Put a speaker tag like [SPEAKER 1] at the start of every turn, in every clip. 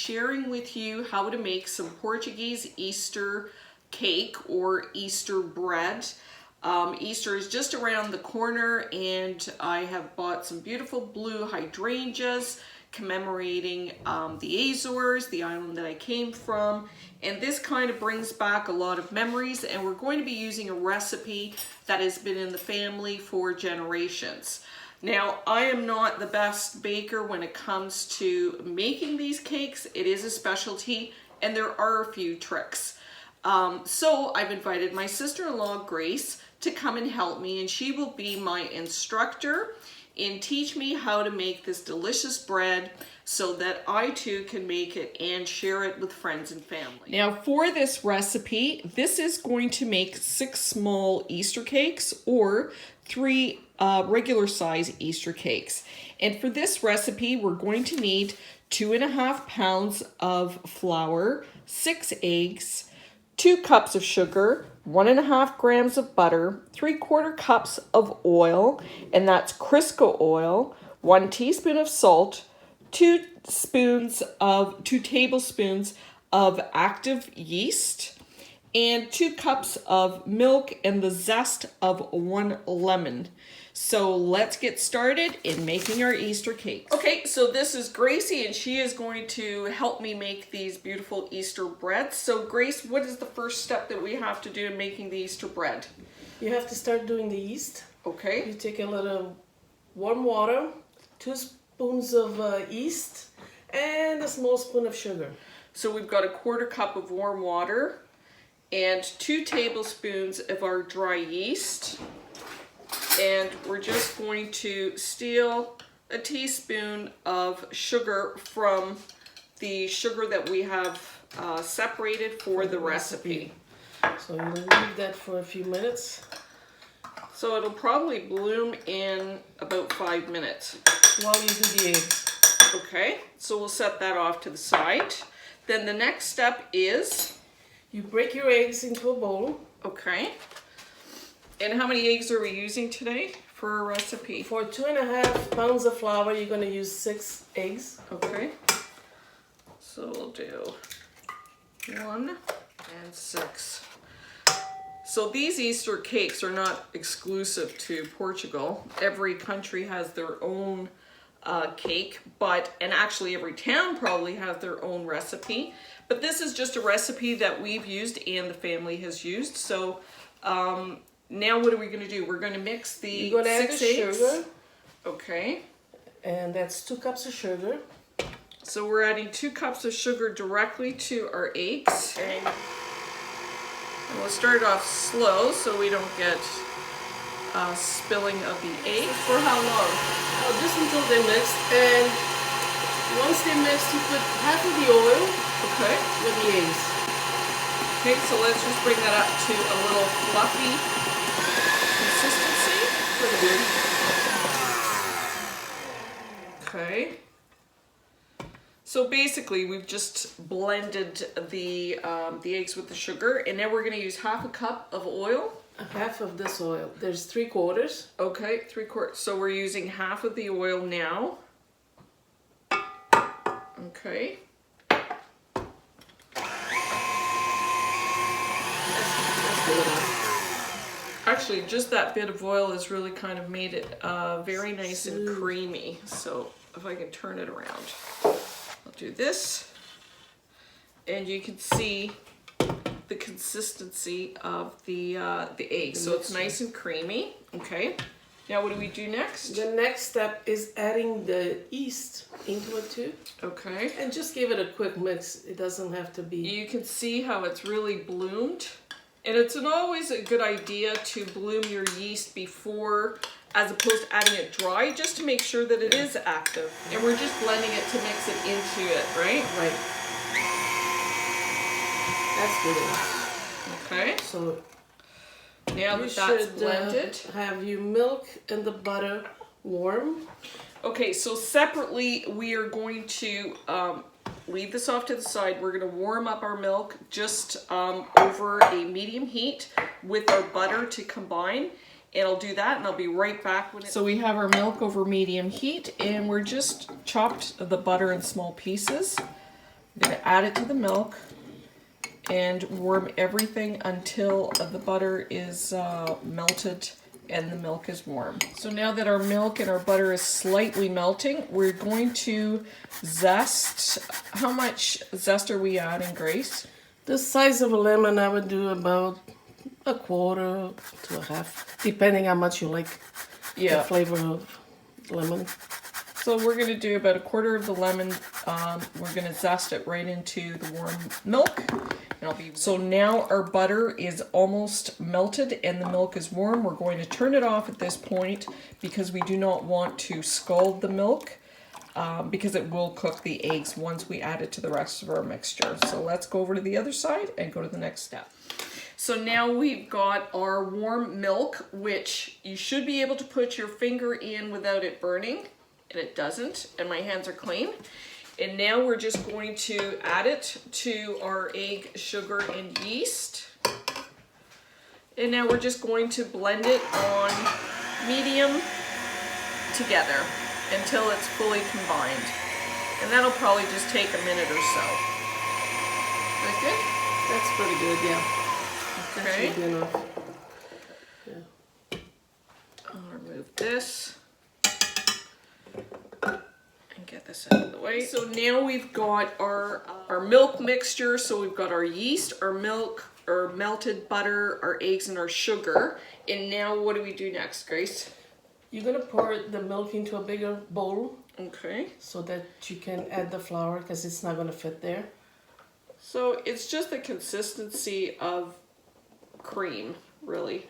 [SPEAKER 1] sharing with you how to make some Portuguese Easter cake or Easter bread. Easter is just around the corner, and I have bought some beautiful blue hydrangeas commemorating the Azores, the island that I came from. And this kind of brings back a lot of memories, and we're going to be using a recipe that has been in the family for generations. Now, I am not the best baker when it comes to making these cakes. It is a specialty, and there are a few tricks. So I've invited my sister-in-law, Grace, to come and help me, and she will be my instructor and teach me how to make this delicious bread so that I too can make it and share it with friends and family. Now for this recipe, this is going to make 6 small Easter cakes or 3 regular size Easter cakes. And for this recipe, we're going to need 2.5 pounds of flour, 6 eggs, 2 cups of sugar, 1.5 grams of butter, 3/4 cups of oil, and that's Crisco oil, 1 teaspoon of salt, 2 tablespoons of active yeast, and 2 cups of milk and the zest of 1 lemon. So let's get started in making our Easter cakes. Okay, so this is Gracie, and she is going to help me make these beautiful Easter breads. So Grace, what is the first step that we have to do in making the Easter bread?
[SPEAKER 2] You have to start doing the yeast.
[SPEAKER 1] Okay.
[SPEAKER 2] You take a little warm water, 2 spoons of yeast, and a small spoon of sugar.
[SPEAKER 1] So we've got 1/4 cup of warm water and 2 tablespoons of our dry yeast. And we're just going to steal a teaspoon of sugar from the sugar that we have separated for the recipe.
[SPEAKER 2] So you'll leave that for a few minutes.
[SPEAKER 1] So it'll probably bloom in about 5 minutes.
[SPEAKER 2] While you do the eggs.
[SPEAKER 1] Okay, so we'll set that off to the side. Then the next step is?
[SPEAKER 2] You break your eggs into a bowl.
[SPEAKER 1] Okay. And how many eggs are we using today for a recipe?
[SPEAKER 2] For 2.5 pounds of flour, you're going to use 6 eggs.
[SPEAKER 1] Okay. So we'll do 1 and 6. So these Easter cakes are not exclusive to Portugal. Every country has their own cake, and actually every town probably has their own recipe. But this is just a recipe that we've used and the family has used. So now what are we going to do? We're going to mix the 6 eggs.
[SPEAKER 2] You're going to add the sugar.
[SPEAKER 1] Okay.
[SPEAKER 2] And that's 2 cups of sugar.
[SPEAKER 1] So we're adding 2 cups of sugar directly to our eggs.
[SPEAKER 2] And
[SPEAKER 1] we'll start off slow so we don't get spilling of the egg. For how long?
[SPEAKER 2] Oh, just until they're mixed. And once they're mixed, you put half of the oil with the eggs.
[SPEAKER 1] Okay, so let's just bring that up to a little fluffy consistency.
[SPEAKER 2] Pretty good.
[SPEAKER 1] Okay. So basically, we've just blended the eggs with the sugar, and now we're going to use 1/2 cup of oil.
[SPEAKER 2] Half of this oil. There's 3/4.
[SPEAKER 1] Okay, 3/4. So we're using half of the oil now. Okay. Actually, just that bit of oil has really kind of made it very nice and creamy. So if I can turn it around, I'll do this. And you can see the consistency of the egg. So it's nice and creamy. Okay. Now what do we do next?
[SPEAKER 2] The next step is adding the yeast into it too.
[SPEAKER 1] Okay.
[SPEAKER 2] And just give it a quick mix. It doesn't have to be...
[SPEAKER 1] You can see how it's really bloomed. And it's always a good idea to bloom your yeast before, as opposed to adding it dry, just to make sure that it is active. And we're just blending it to mix it into it, right?
[SPEAKER 2] Right. That's good enough.
[SPEAKER 1] Okay.
[SPEAKER 2] So
[SPEAKER 1] now that that's blended,
[SPEAKER 2] have your milk and the butter warm.
[SPEAKER 1] Okay, so separately we are going to leave this off to the side. We're going to warm up our milk just over a medium heat with our butter to combine. And I'll do that and I'll be right back when So we have our milk over medium heat, and we're just chopped the butter in small pieces. I'm going to add it to the milk and warm everything until the butter is melted and the milk is warm. So now that our milk and our butter is slightly melting, we're going to zest. How much zest are we adding, Grace?
[SPEAKER 2] The size of a lemon, I would do about a quarter to a half, depending how much you like the flavor of lemon.
[SPEAKER 1] So we're going to do about a quarter of the lemon. We're going to zest it right into the warm milk. So now our butter is almost melted and the milk is warm. We're going to turn it off at this point because we do not want to scald the milk because it will cook the eggs once we add it to the rest of our mixture. So let's go over to the other side and go to the next step. So now we've got our warm milk, which you should be able to put your finger in without it burning. And it doesn't, and my hands are clean. And now we're just going to add it to our egg, sugar, and yeast. And now we're just going to blend it on medium together until it's fully combined. And that'll probably just take a minute or so. Is that good?
[SPEAKER 2] That's pretty good, yeah.
[SPEAKER 1] Okay.
[SPEAKER 2] That should be enough. Yeah.
[SPEAKER 1] I'll remove this. Get this out of the way. So now we've got our milk mixture. So we've got our yeast, our milk, our melted butter, our eggs, and our sugar. And now what do we do next, Grace?
[SPEAKER 2] You're gonna pour the milk into a bigger bowl.
[SPEAKER 1] Okay.
[SPEAKER 2] So that you can add the flour because it's not gonna fit there.
[SPEAKER 1] So it's just the consistency of cream, really.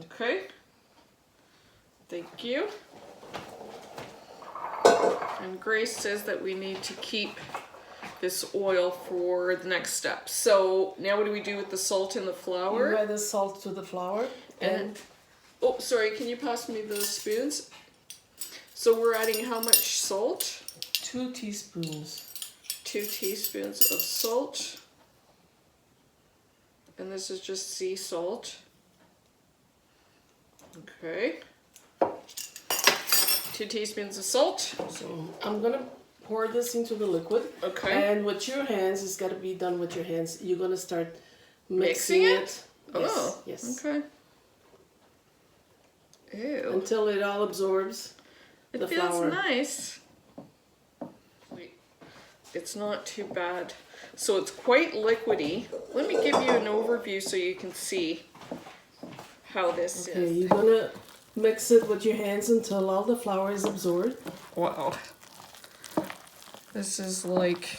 [SPEAKER 1] Okay. Thank you. And Grace says that we need to keep this oil for the next step. So now what do we do with the salt and the flour?
[SPEAKER 2] You add the salt to the flour. And
[SPEAKER 1] oh, sorry, can you pass me those spoons? So we're adding how much salt?
[SPEAKER 2] 2 teaspoons.
[SPEAKER 1] 2 teaspoons of salt. And this is just sea salt. Okay. 2 teaspoons of salt.
[SPEAKER 2] So I'm gonna pour this into the liquid.
[SPEAKER 1] Okay.
[SPEAKER 2] And with your hands, it's gotta be done with your hands. You're gonna start mixing it.
[SPEAKER 1] Oh.
[SPEAKER 2] Yes.
[SPEAKER 1] Okay. Ew.
[SPEAKER 2] Until it all absorbs the flour.
[SPEAKER 1] It feels nice. Wait. It's not too bad. So it's quite liquidy. Let me give you an overview so you can see how this
[SPEAKER 2] Okay,
[SPEAKER 1] is.
[SPEAKER 2] you're gonna mix it with your hands until all the flour is absorbed.
[SPEAKER 1] Wow. This is like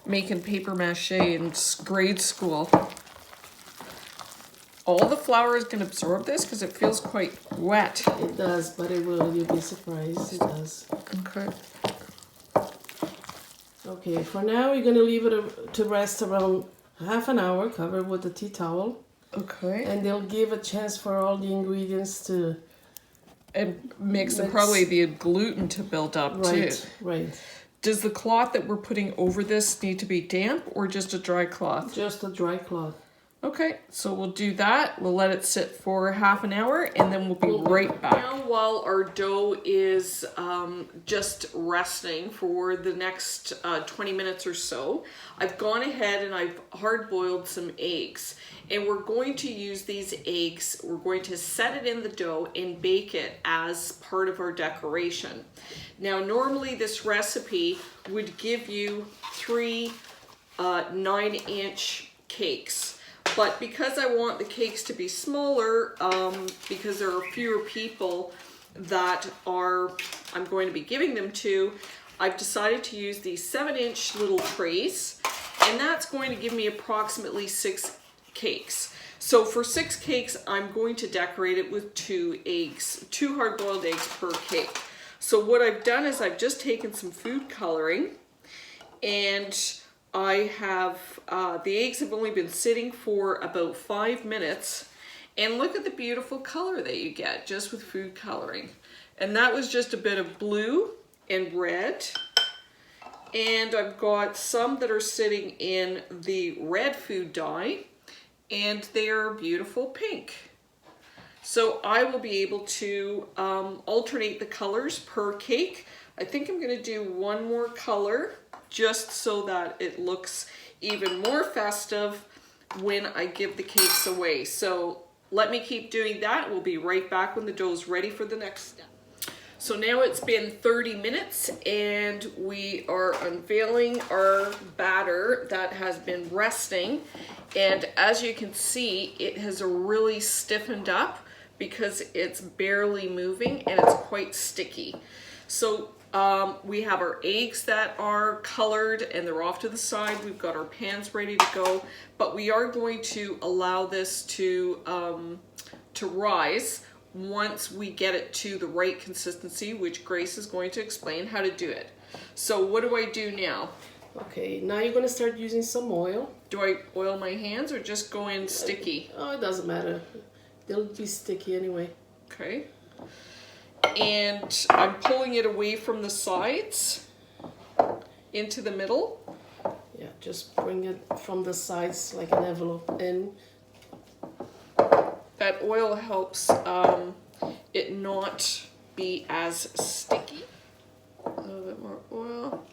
[SPEAKER 1] making paper mache in grade school. All the flour is going to absorb this because it feels quite wet.
[SPEAKER 2] It does, but it will. You'll be surprised. It does.
[SPEAKER 1] Okay.
[SPEAKER 2] Okay, for now, you're going to leave it to rest around half an hour, covered with a tea towel.
[SPEAKER 1] Okay.
[SPEAKER 2] And they'll give a chance for all the ingredients to
[SPEAKER 1] and mix and probably the gluten to build up too.
[SPEAKER 2] Right.
[SPEAKER 1] Does the cloth that we're putting over this need to be damp or just a dry cloth?
[SPEAKER 2] Just a dry cloth.
[SPEAKER 1] Okay, so we'll do that. We'll let it sit for half an hour and then we'll be right back. Now while our dough is just resting for the next 20 minutes or so, I've gone ahead and I've hard boiled some eggs. And we're going to use these eggs, we're going to set it in the dough and bake it as part of our decoration. Now normally this recipe would give you 3 9-inch cakes. But because I want the cakes to be smaller, because there are fewer people that I'm going to be giving them to, I've decided to use these 7-inch little trays, and that's going to give me approximately 6 cakes. So for 6 cakes, I'm going to decorate it with 2 eggs, 2 hard-boiled eggs per cake. So what I've done is I've just taken some food coloring, and I have, the eggs have only been sitting for about 5 minutes, and look at the beautiful color that you get just with food coloring. And that was just a bit of blue and red, and I've got some that are sitting in the red food dye, and they are beautiful pink. So I will be able to alternate the colors per cake, I think I'm gonna do one more color just so that it looks even more festive when I give the cakes away. So let me keep doing that. We'll be right back when the dough is ready for the next step. So now it's been 30 minutes and we are unveiling our batter that has been resting. And as you can see, it has really stiffened up because it's barely moving and it's quite sticky. So we have our eggs that are colored and they're off to the side. We've got our pans ready to go, but we are going to allow this to rise once we get it to the right consistency, which Grace is going to explain how to do it. So what do I do now?
[SPEAKER 2] Okay, now you're going to start using some oil.
[SPEAKER 1] Do I oil my hands or just go in sticky?
[SPEAKER 2] Oh, it doesn't matter. They'll be sticky anyway.
[SPEAKER 1] Okay. And I'm pulling it away from the sides into the middle.
[SPEAKER 2] Yeah, just bring it from the sides like an envelope in.
[SPEAKER 1] That oil helps it not be as sticky. A little bit more oil.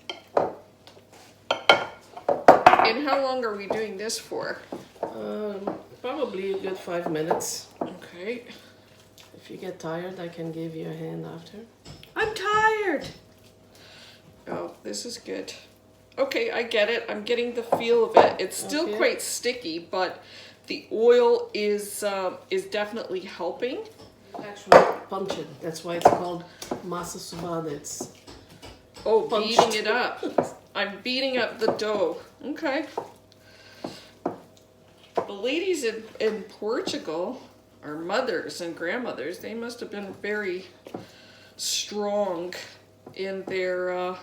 [SPEAKER 1] And how long are we doing this for?
[SPEAKER 2] Probably a good 5 minutes.
[SPEAKER 1] Okay.
[SPEAKER 2] If you get tired, I can give you a hand after.
[SPEAKER 1] I'm tired. Oh, this is good. Okay, I get it. I'm getting the feel of it. It's still quite sticky, but the oil is definitely helping.
[SPEAKER 2] Actually, punch it. That's why it's called massa suvada. It's
[SPEAKER 1] beating it up. I'm beating up the dough. Okay. The ladies in Portugal, our mothers and grandmothers, they must have been very strong in their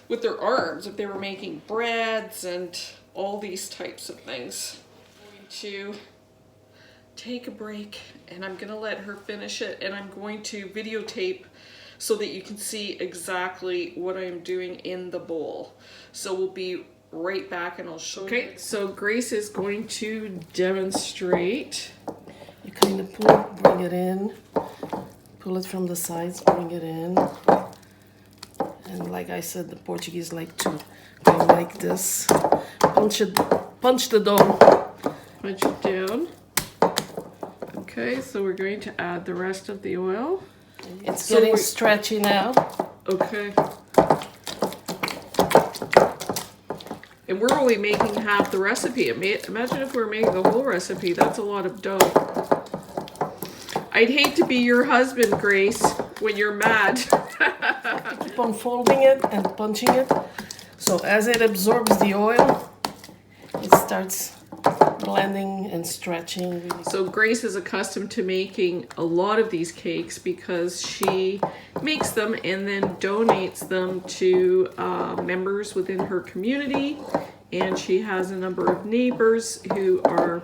[SPEAKER 1] with their arms if they were making breads and all these types of things. I'm going to take a break and I'm going to let her finish it, and I'm going to videotape so that you can see exactly what I'm doing in the bowl. So we'll be right back and I'll show you. Okay, so Grace is going to demonstrate.
[SPEAKER 2] You kind of bring it in, pull it from the sides, bring it in. And like I said, the Portuguese like to go like this. Punch the dough.
[SPEAKER 1] Punch it down. Okay, so we're going to add the rest of the oil.
[SPEAKER 2] It's getting stretchy now.
[SPEAKER 1] Okay. And we're only making half the recipe. Imagine if we were making the whole recipe. That's a lot of dough. I'd hate to be your husband, Grace, when you're mad.
[SPEAKER 2] Keep on folding it and punching it. So as it absorbs the oil, it starts blending and stretching.
[SPEAKER 1] So Grace is accustomed to making a lot of these cakes because she makes them and then donates them to members within her community, and she has a number of neighbors who are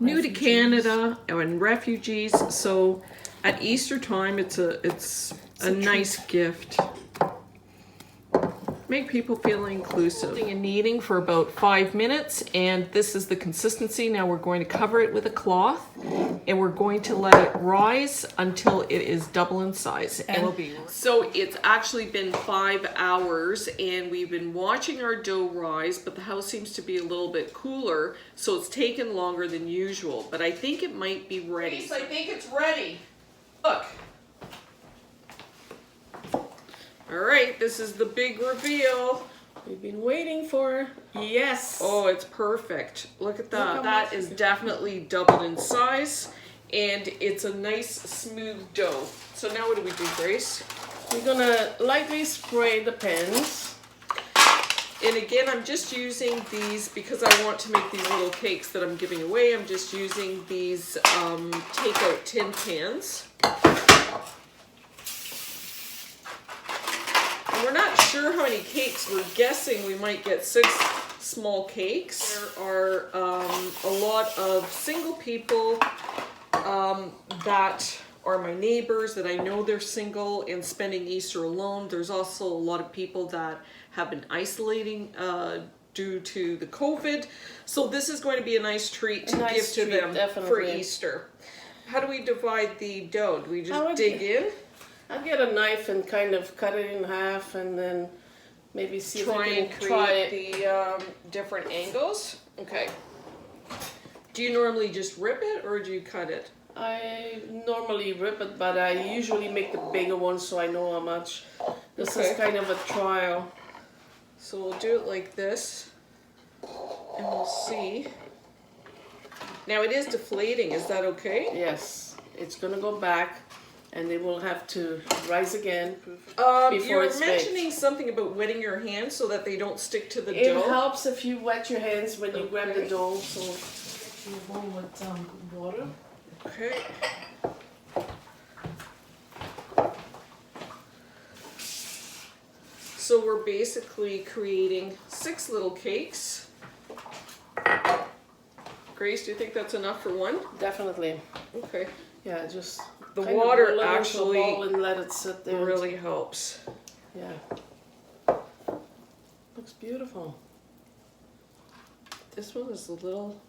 [SPEAKER 1] new to Canada and refugees. So at Easter time, it's a nice gift. Make people feel inclusive. And kneading for about 5 minutes, and this is the consistency. Now we're going to cover it with a cloth, and we're going to let it rise until it is double in size. So it's actually been 5 hours, and we've been watching our dough rise, but the house seems to be a little bit cooler, so it's taken longer than usual. But I think it might be ready. Grace, I think it's ready. Look. All right, this is the big reveal.
[SPEAKER 2] We've been waiting for. Yes.
[SPEAKER 1] Oh, it's perfect. Look at that. That is definitely doubled in size, and it's a nice smooth dough. So now what do we do, Grace?
[SPEAKER 2] We're gonna lightly spray the pans.
[SPEAKER 1] And again, I'm just using these because I want to make these little cakes that I'm giving away. I'm just using these takeout tin pans. We're not sure how many cakes. We're guessing we might get 6 small cakes. There are a lot of single people that are my neighbors that I know they're single and spending Easter alone. There's also a lot of people that have been isolating due to the COVID. So this is going to be a nice treat to give to them for Easter. How do we divide the dough? Do we just dig in?
[SPEAKER 2] I'll get a knife and kind of cut it in half, and then maybe see if
[SPEAKER 1] Try
[SPEAKER 2] we
[SPEAKER 1] and
[SPEAKER 2] can try
[SPEAKER 1] create
[SPEAKER 2] it.
[SPEAKER 1] the different angles. Okay. Do you normally just rip it or do you cut it?
[SPEAKER 2] I normally rip it, but I usually make the bigger one so I know how much. This is kind of a trial.
[SPEAKER 1] So we'll do it like this, and we'll see. Now it is deflating, is that okay?
[SPEAKER 2] Yes, it's gonna go back, and it will have to rise again
[SPEAKER 1] You
[SPEAKER 2] before
[SPEAKER 1] were
[SPEAKER 2] it's baked.
[SPEAKER 1] mentioning something about wetting your hands so that they don't stick to the
[SPEAKER 2] It
[SPEAKER 1] dough.
[SPEAKER 2] helps if you wet your hands when you grab the
[SPEAKER 1] Okay.
[SPEAKER 2] dough. So you go with water.
[SPEAKER 1] Okay. So we're basically creating 6 little cakes. Grace, do you think that's enough for one?
[SPEAKER 2] Definitely.
[SPEAKER 1] Okay.
[SPEAKER 2] Yeah, just
[SPEAKER 1] The
[SPEAKER 2] kind of
[SPEAKER 1] water
[SPEAKER 2] roll it into a
[SPEAKER 1] actually
[SPEAKER 2] bowl and let it sit there.
[SPEAKER 1] really helps.
[SPEAKER 2] Yeah. Looks beautiful.
[SPEAKER 1] This one is a little...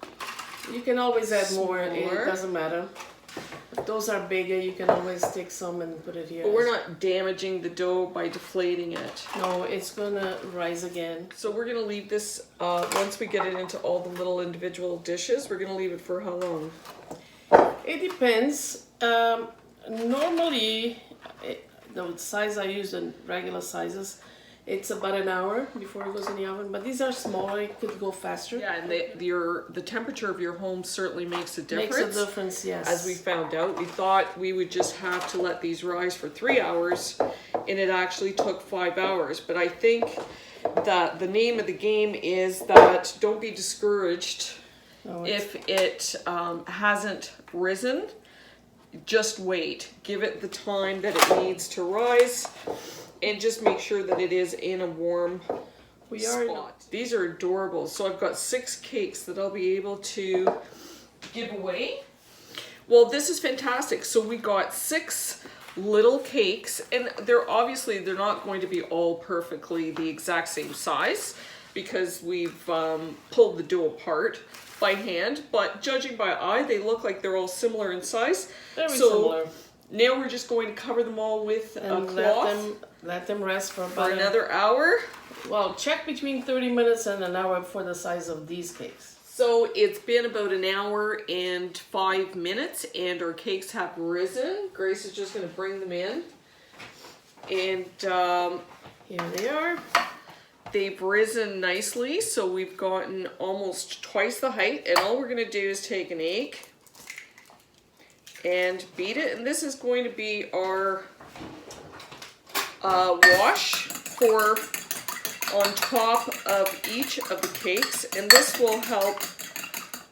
[SPEAKER 2] You can always add more.
[SPEAKER 1] Smaller.
[SPEAKER 2] It doesn't matter. If those are bigger, you can always take some and put it here.
[SPEAKER 1] But we're not damaging the dough by deflating it.
[SPEAKER 2] No, it's gonna rise again.
[SPEAKER 1] So we're gonna leave this, once we get it into all the little individual dishes, we're gonna leave it for how long?
[SPEAKER 2] It depends. Normally, the size I use in regular sizes, it's about an hour before it goes in the oven. But these are smaller; it could go faster.
[SPEAKER 1] Yeah, and the temperature of your home certainly makes a difference.
[SPEAKER 2] Makes a difference, yes.
[SPEAKER 1] As we found out, we thought we would just have to let these rise for 3 hours, and it actually took 5 hours. But I think that the name of the game is that don't be discouraged if it hasn't risen. Just wait. Give it the time that it needs to rise, and just make sure that it is in a warm spot. These are adorable. So I've got 6 cakes that I'll be able to give away. Well, this is fantastic. So we got 6 little cakes, and they're not going to be all perfectly the exact same size because we've pulled the dough apart by hand, but judging by eye, they look like they're all similar in size.
[SPEAKER 2] Very similar.
[SPEAKER 1] Now we're just going to cover them all with a
[SPEAKER 2] And
[SPEAKER 1] cloth
[SPEAKER 2] let them rest for
[SPEAKER 1] for
[SPEAKER 2] about
[SPEAKER 1] another hour.
[SPEAKER 2] Well, check between 30 minutes and an hour for the size of these cakes.
[SPEAKER 1] So it's been about an hour and 5 minutes, and our cakes have risen. Grace is just going to bring them in, and
[SPEAKER 2] Here they are.
[SPEAKER 1] they've risen nicely. So we've gotten almost twice the height, and all we're going to do is take an egg and beat it, and this is going to be our wash for on top of each of the cakes, and this will help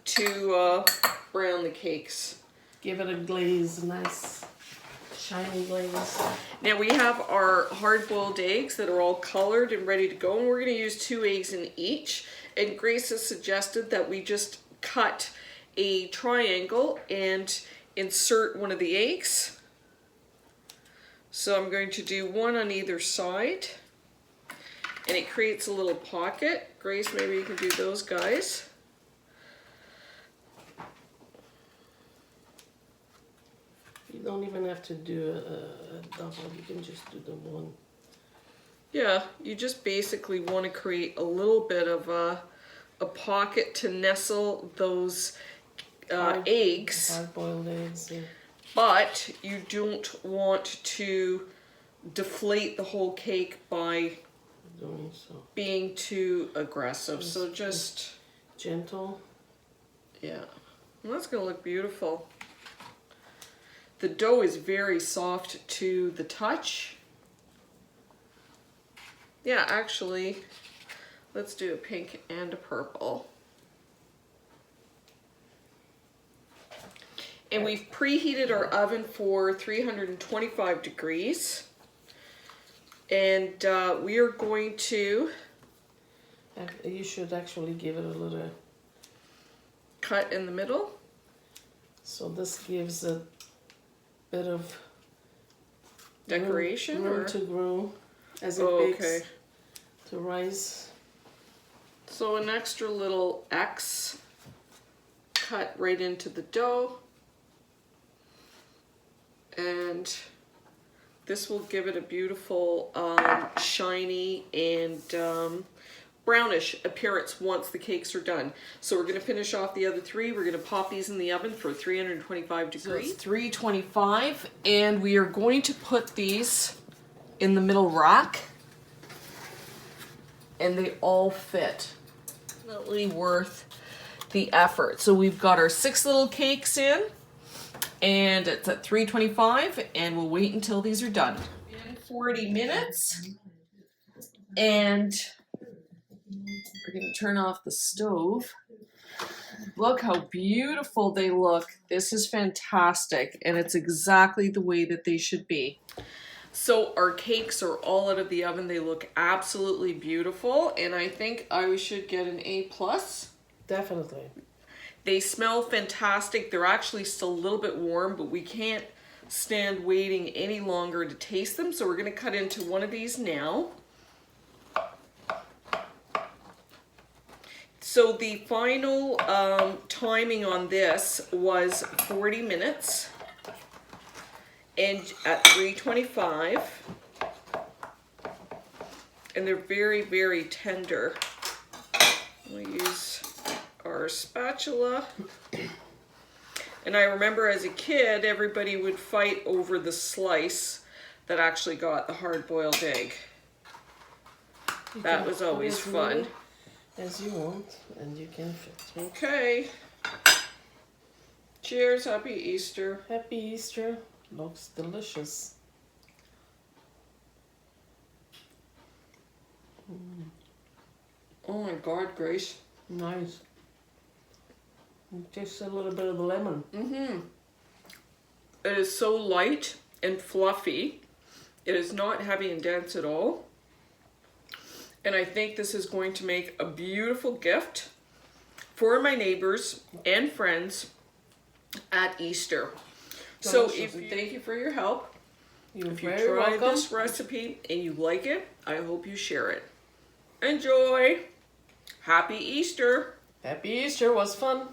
[SPEAKER 1] to brown the cakes.
[SPEAKER 2] Give it a glaze, nice shiny glaze.
[SPEAKER 1] Now we have our hard-boiled eggs that are all colored and ready to go, and we're going to use 2 eggs in each, and Grace has suggested that we just cut a triangle and insert one of the eggs. So I'm going to do one on either side, and it creates a little pocket. Grace, maybe you can do those guys.
[SPEAKER 2] You don't even have to do a double, you can just do the one.
[SPEAKER 1] Yeah, you just basically want to create a little bit of a pocket to nestle those eggs.
[SPEAKER 2] Hard-boiled eggs, yeah.
[SPEAKER 1] But you don't want to deflate the whole cake by
[SPEAKER 2] Doing so.
[SPEAKER 1] being too aggressive. So just,
[SPEAKER 2] Gentle.
[SPEAKER 1] yeah. Well, that's going to look beautiful. The dough is very soft to the touch. Yeah, actually, let's do a pink and a purple. And we've preheated our oven for 325 degrees. And we are going to
[SPEAKER 2] You should actually give it a little.
[SPEAKER 1] cut in the middle.
[SPEAKER 2] So this gives a bit of
[SPEAKER 1] Decoration?
[SPEAKER 2] room
[SPEAKER 1] or?
[SPEAKER 2] to grow as it
[SPEAKER 1] Oh,
[SPEAKER 2] bakes,
[SPEAKER 1] okay.
[SPEAKER 2] to rise.
[SPEAKER 1] So an extra little X cut right into the dough. And This will give it a beautiful shiny and brownish appearance once the cakes are done. So we're going to finish off the other three. We're going to pop these in the oven for 325 degrees. So it's 325, and we are going to put these in the middle rack, and they all fit. Definitely worth the effort. So we've got our 6 little cakes in, and it's at 325, and we'll wait until these are done. In 40 minutes, and we're going to turn off the stove. Look how beautiful they look. This is fantastic, and it's exactly the way that they should be. So our cakes are all out of the oven. They look absolutely beautiful, and I think I should get an A+.
[SPEAKER 2] Definitely.
[SPEAKER 1] They smell fantastic. They're actually still a little bit warm, but we can't stand waiting any longer to taste them. So we're going to cut into one of these now. So the final timing on this was 40 minutes and at 325. And they're very, very tender. We'll use our spatula. And I remember as a kid, everybody would fight over the slice that actually got the hard-boiled egg. That was always fun.
[SPEAKER 2] As you want, and you can fit.
[SPEAKER 1] Okay. Cheers, happy Easter.
[SPEAKER 2] Happy Easter. Looks delicious.
[SPEAKER 1] Oh my God, Grace.
[SPEAKER 2] Nice. Just a little bit of the lemon.
[SPEAKER 1] Mm-hmm. It is so light and fluffy. It is not heavy and dense at all. And I think this is going to make a beautiful gift for my neighbors and friends at Easter. So thank you for your help. If you try this recipe and you like it, I hope you share it. Enjoy. Happy Easter.
[SPEAKER 2] Happy Easter was fun.